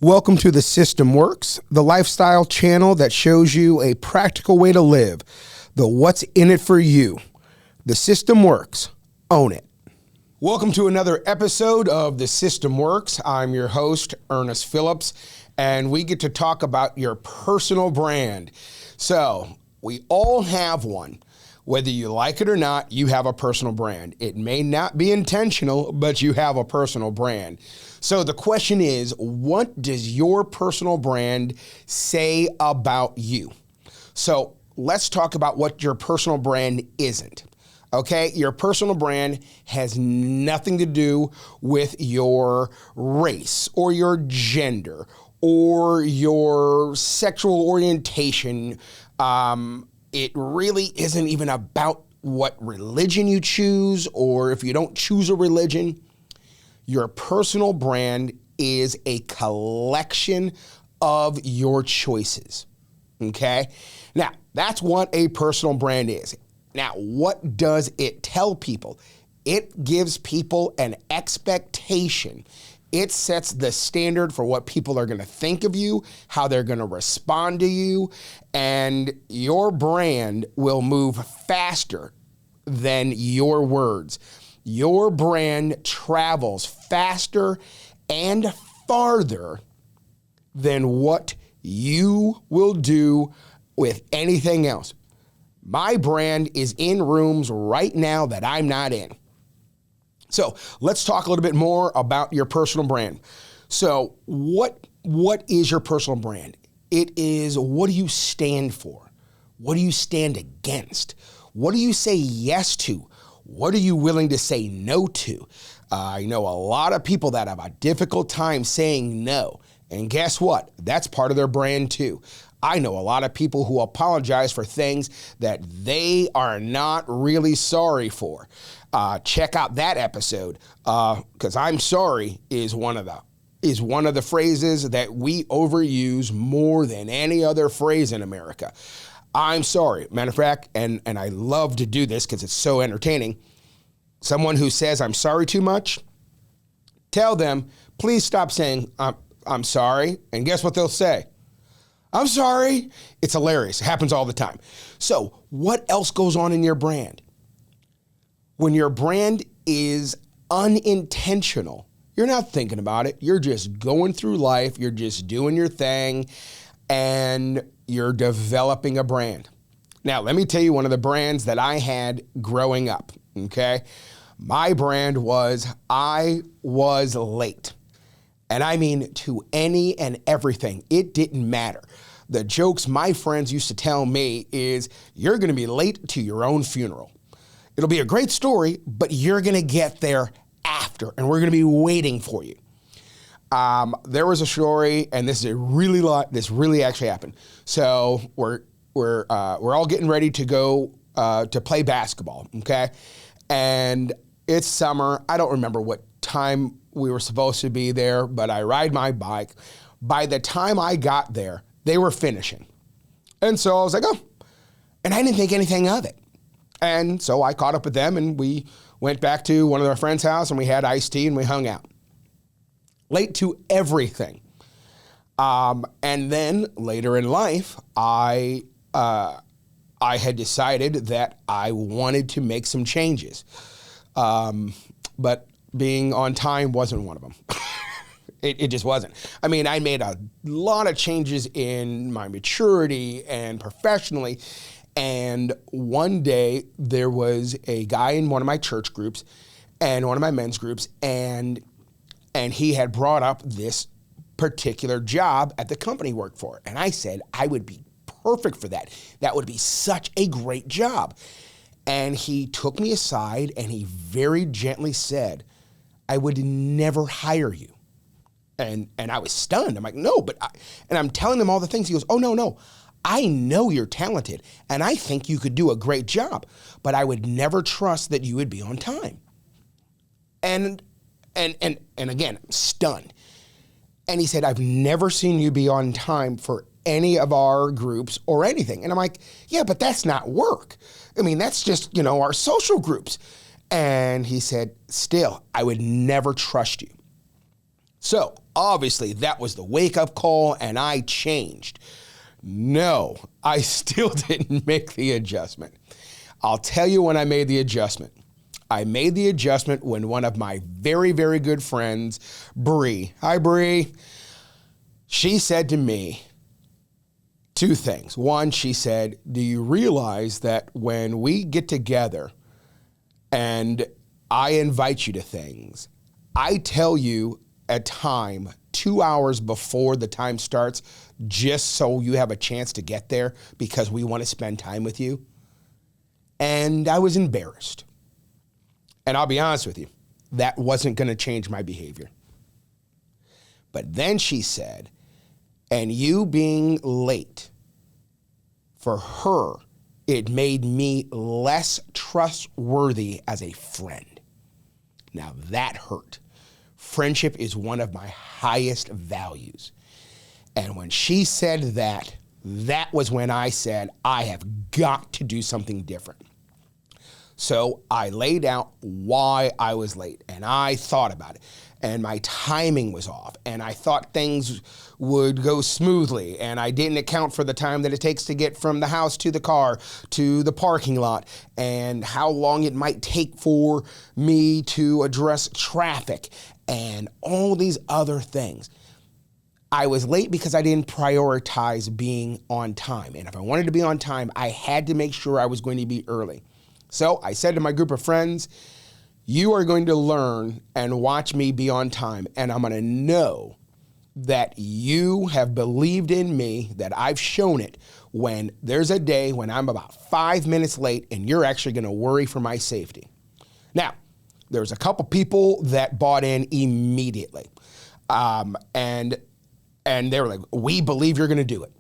Welcome to The System Works, the lifestyle channel that shows you a practical way to live, the what's in it for you. The System Works. Own it. Welcome to another episode of The System Works. I'm your host, Ernest Phillips, and we get to talk about your personal brand. So, we all have one. Whether you like it or not, you have a personal brand. It may not be intentional, but you have a personal brand. So the question is, what does your personal brand say about you? So let's talk about what your personal brand isn't. Okay, your personal brand has nothing to do with your race or your gender or your sexual orientation. It really isn't even about what religion you choose, or if you don't choose a religion. Your personal brand is a collection of your choices, okay? Now, that's what a personal brand is. Now, what does it tell people? It gives people an expectation. It sets the standard for what people are going to think of you, how they're going to respond to you, and your brand will move faster than your words. Your brand travels faster and farther than what you will do with anything else. My brand is in rooms right now that I'm not in. So let's talk a little bit more about your personal brand. So what is your personal brand? It is, what do you stand for? What do you stand against? What do you say yes to? What are you willing to say no to? I know a lot of people that have a difficult time saying no. And guess what? That's part of their brand too. I know a lot of people who apologize for things that they are not really sorry for. Check out that episode, because I'm sorry is one of the phrases that we overuse more than any other phrase in America. I'm sorry. Matter of fact, and I love to do this because it's so entertaining. Someone who says I'm sorry too much, tell them, please stop saying I'm sorry. And guess what they'll say? I'm sorry. It's hilarious. It happens all the time. So what else goes on in your brand? When your brand is unintentional, you're not thinking about it. You're just going through life. You're just doing your thing, and you're developing a brand. Now, let me tell you one of the brands that I had growing up, okay? My brand was I was late. And I mean to any and everything. It didn't matter. The jokes my friends used to tell me is, you're going to be late to your own funeral. It'll be a great story, but you're going to get there after, and we're going to be waiting for you. There was a story, and this really actually happened. So we're all getting ready to go to play basketball, okay? And it's summer. I don't remember what time we were supposed to be there, but I ride my bike. By the time I got there, they were finishing. And so I was like, oh, and I didn't think anything of it. And so I caught up with them, and we went back to one of our friends' house, and we had iced tea, and we hung out. Late to everything. And then later in life, I had decided that I wanted to make some changes. But being on time wasn't one of them. It just wasn't. I mean, I made a lot of changes in my maturity and professionally. And one day there was a guy in one of my church groups and one of my men's groups, and he had brought up this particular job at the company he worked for. And I said, I would be perfect for that. That would be such a great job. And he took me aside and he very gently said, I would never hire you. And I was stunned. I'm like, no, and I'm telling him all the things. He goes, oh, no. I know you're talented and I think you could do a great job, but I would never trust that you would be on time. And again, stunned. And he said, I've never seen you be on time for any of our groups or anything. And I'm like, yeah, but that's not work. I mean, that's just, our social groups. And he said, still, I would never trust you. So obviously that was the wake-up call and I changed. No, I still didn't make the adjustment. I'll tell you when I made the adjustment. I made the adjustment when one of my very, very good friends, Bree, hi Bree, she said to me two things. One, she said, do you realize that when we get together and I invite you to things, I tell you a time 2 hours before the time starts, just so you have a chance to get there because we want to spend time with you? And I was embarrassed. And I'll be honest with you, that wasn't going to change my behavior. But then she said, and you being late, for her, it made me less trustworthy as a friend. Now that hurt. Friendship is one of my highest values. And when she said that, that was when I said, I have got to do something different. So I laid out why I was late, and I thought about it, and my timing was off, and I thought things would go smoothly, and I didn't account for the time that it takes to get from the house to the car to the parking lot, and how long it might take for me to address traffic, and all these other things. I was late because I didn't prioritize being on time, and if I wanted to be on time, I had to make sure I was going to be early. So I said to my group of friends, you are going to learn and watch me be on time, and I'm going to know that you have believed in me, that I've shown it when there's a day when I'm about 5 minutes late and you're actually going to worry for my safety. Now, there's a couple people that bought in immediately, and they were like, we believe you're going to do it.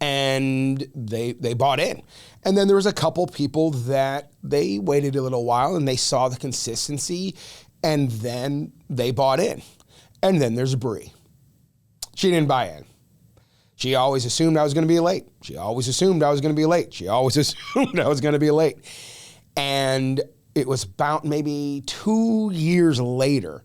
And they bought in. And then there was a couple people that they waited a little while and they saw the consistency and then they bought in. And then there's Bree. She didn't buy in. She always assumed I was going to be late. She always assumed I was going to be late. She always assumed I was going to be late. And it was about maybe 2 years later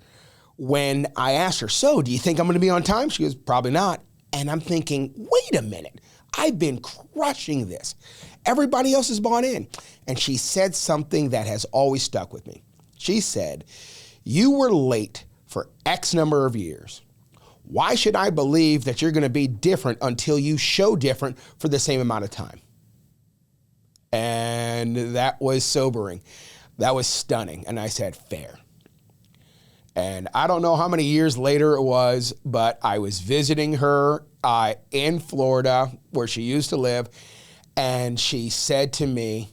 when I asked her, so do you think I'm going to be on time? She goes, probably not. And I'm thinking, wait a minute. I've been crushing this. Everybody else has bought in. And she said something that has always stuck with me. She said, you were late for X number of years. Why should I believe that you're going to be different until you show different for the same amount of time? And that was sobering. That was stunning. And I said, fair. And I don't know how many years later it was, but I was visiting her in Florida where she used to live. And she said to me,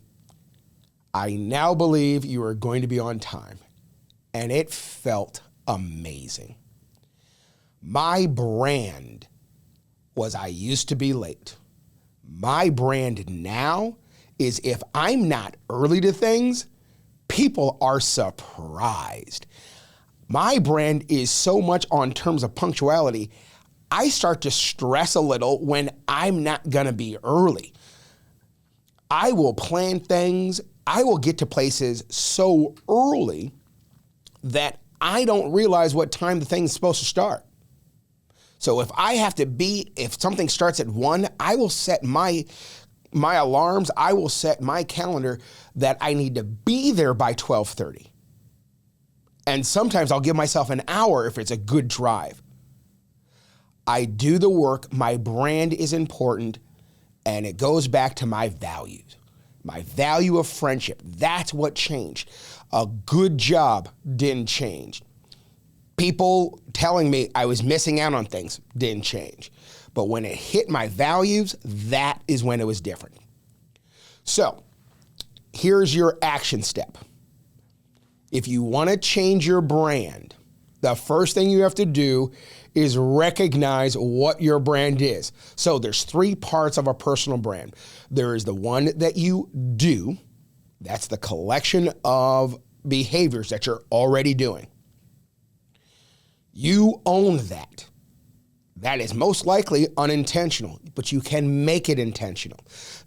I now believe you are going to be on time. And it felt amazing. My brand was I used to be late. My brand now is if I'm not early to things, people are surprised. My brand is so much on terms of punctuality, I start to stress a little when I'm not gonna be early. I will plan things, I will get to places so early that I don't realize what time the thing is supposed to start. So if something starts at 1, I will set my alarms, I will set my calendar that I need to be there by 12:30. And sometimes I'll give myself an hour if it's a good drive. I do the work, my brand is important, and it goes back to my values. My value of friendship, that's what changed. A good job didn't change. People telling me I was missing out on things didn't change. But when it hit my values, that is when it was different. So, here's your action step. If you want to change your brand, the first thing you have to do is recognize what your brand is. So there's 3 parts of a personal brand. There is the one that you do. That's the collection of behaviors that you're already doing. You own that. That is most likely unintentional, but you can make it intentional.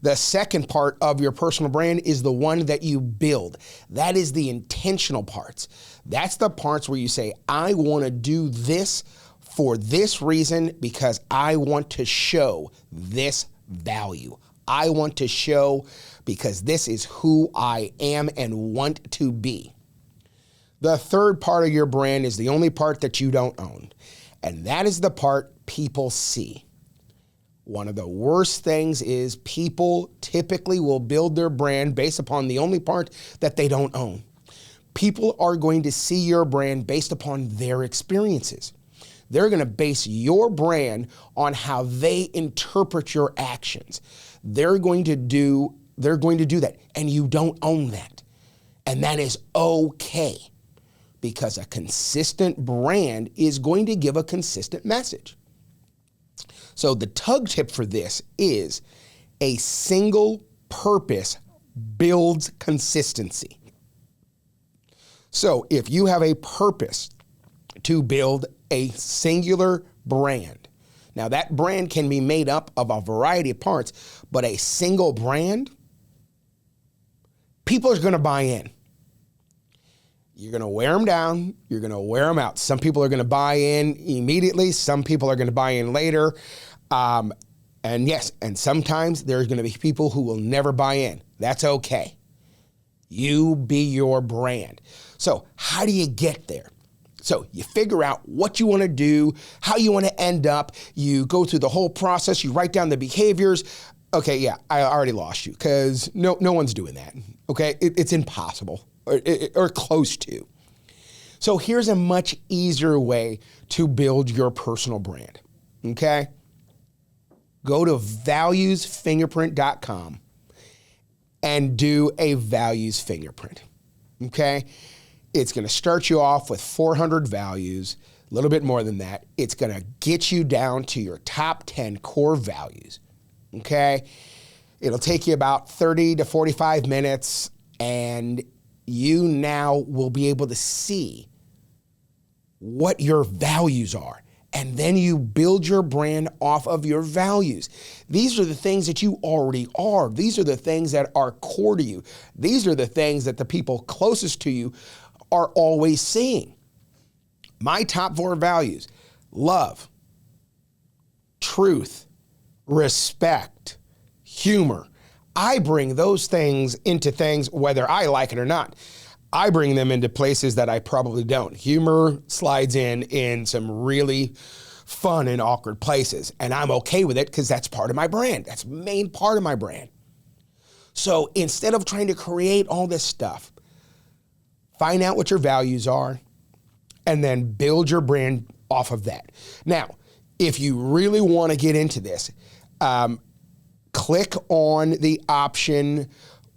The second part of your personal brand is the one that you build. That is the intentional parts. That's the parts where you say, I want to do this for this reason because I want to show this value. I want to show because this is who I am and want to be. The third part of your brand is the only part that you don't own, and that is the part people see. One of the worst things is people typically will build their brand based upon the only part that they don't own. People are going to see your brand based upon their experiences. They're going to base your brand on how they interpret your actions. They're going to do that, and you don't own that. And that is okay, because a consistent brand is going to give a consistent message. So the tug tip for this is a single purpose builds consistency. So if you have a purpose to build a singular brand, now that brand can be made up of a variety of parts, but a single brand, people are going to buy in. You're going to wear them down. You're going to wear them out. Some people are going to buy in immediately. Some people are going to buy in later. And yes, and sometimes there's going to be people who will never buy in. That's okay. You be your brand. So how do you get there? So you figure out what you want to do, how you want to end up. You go through the whole process. You write down the behaviors. Okay, yeah, I already lost you because no one's doing that. Okay, it's impossible or close to. So here's a much easier way to build your personal brand. Okay, go to valuesfingerprint.com and do a values fingerprint. Okay. It's going to start you off with 400 values, a little bit more than that. It's going to get you down to your top 10 core values, okay? It'll take you about 30 to 45 minutes, and you now will be able to see what your values are. And then you build your brand off of your values. These are the things that you already are. These are the things that are core to you. These are the things that the people closest to you are always seeing. My top 4 values: love, truth, respect, humor. I bring those things into things whether I like it or not. I bring them into places that I probably don't. Humor slides in some really fun and awkward places, and I'm okay with it because that's part of my brand. That's the main part of my brand. So instead of trying to create all this stuff, find out what your values are, and then build your brand off of that. Now, if you really want to get into this, click on the option,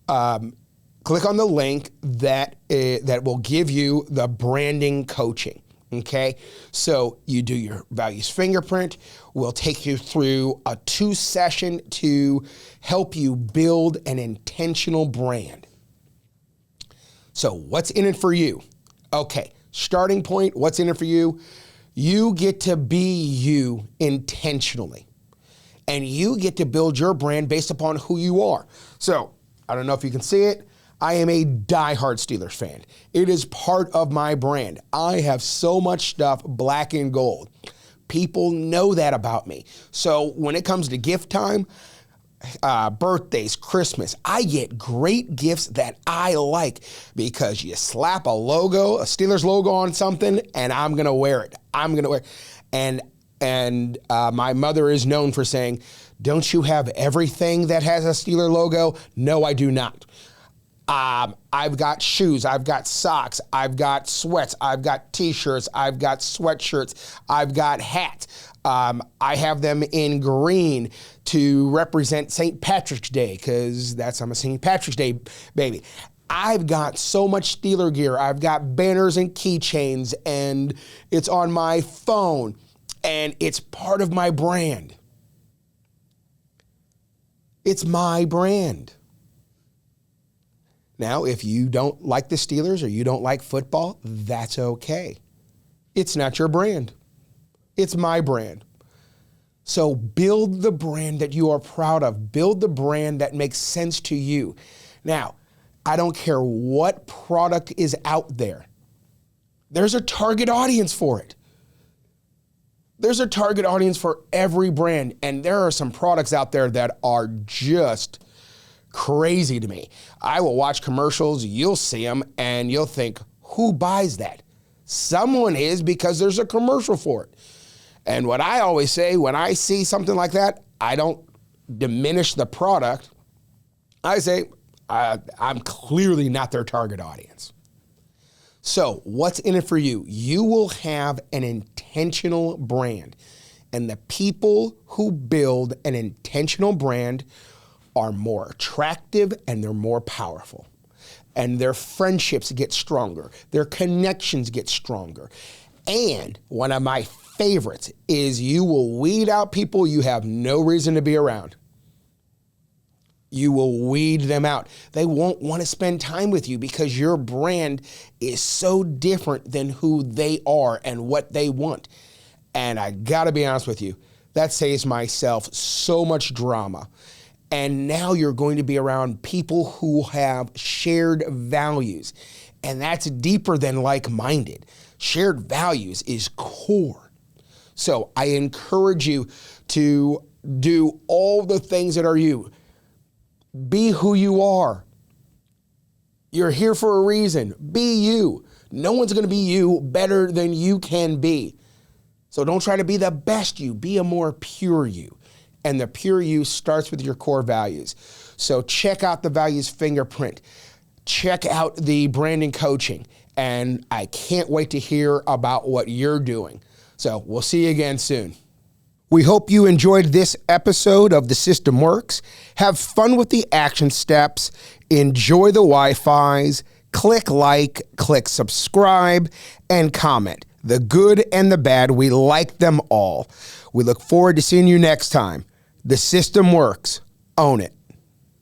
click on the link that will give you the branding coaching. Okay, so you do your values fingerprint. We'll take you through a 2-session to help you build an intentional brand. So what's in it for you? Okay, starting point, what's in it for you? You get to be you intentionally. And you get to build your brand based upon who you are. So, I don't know if you can see it. I am a diehard Steelers fan. It is part of my brand. I have so much stuff black and gold. People know that about me. So when it comes to gift time, birthdays, Christmas, I get great gifts that I like because you slap a logo, a Steelers logo on something, and I'm going to wear it. And my mother is known for saying, don't you have everything that has a Steeler logo? No, I do not. I've got shoes, I've got socks, I've got sweats, I've got t-shirts, I've got sweatshirts, I've got hats. I have them in green to represent St. Patrick's Day because I'm a St. Patrick's Day baby. I've got so much Steeler gear. I've got banners and keychains, and it's on my phone, and it's part of my brand. It's my brand. Now, if you don't like the Steelers or you don't like football, that's okay. It's not your brand. It's my brand. So build the brand that you are proud of. Build the brand that makes sense to you. Now, I don't care what product is out there. There's a target audience for it. There's a target audience for every brand, and there are some products out there that are just crazy to me. I will watch commercials, you'll see them, and you'll think, who buys that? Someone is, because there's a commercial for it. And what I always say, when I see something like that, I don't diminish the product. I say, I'm clearly not their target audience. So what's in it for you? You will have an intentional brand. And the people who build an intentional brand are more attractive and they're more powerful. And their friendships get stronger. Their connections get stronger. And one of my favorites is you will weed out people you have no reason to be around. You will weed them out. They won't want to spend time with you because your brand is so different than who they are and what they want. And I gotta be honest with you, that saves myself so much drama. And now you're going to be around people who have shared values. And that's deeper than like-minded. Shared values is core. So I encourage you to do all the things that are you. Be who you are. You're here for a reason. Be you. No one's going to be you better than you can be. So don't try to be the best you. Be a more pure you. And the pure you starts with your core values. So check out the values fingerprint. Check out the branding coaching. And I can't wait to hear about what you're doing. So we'll see you again soon. We hope you enjoyed this episode of The System Works. Have fun with the action steps. Enjoy the Wi-Fis. Click like, click subscribe, and comment. The good and the bad, we like them all. We look forward to seeing you next time. The System Works. Own it.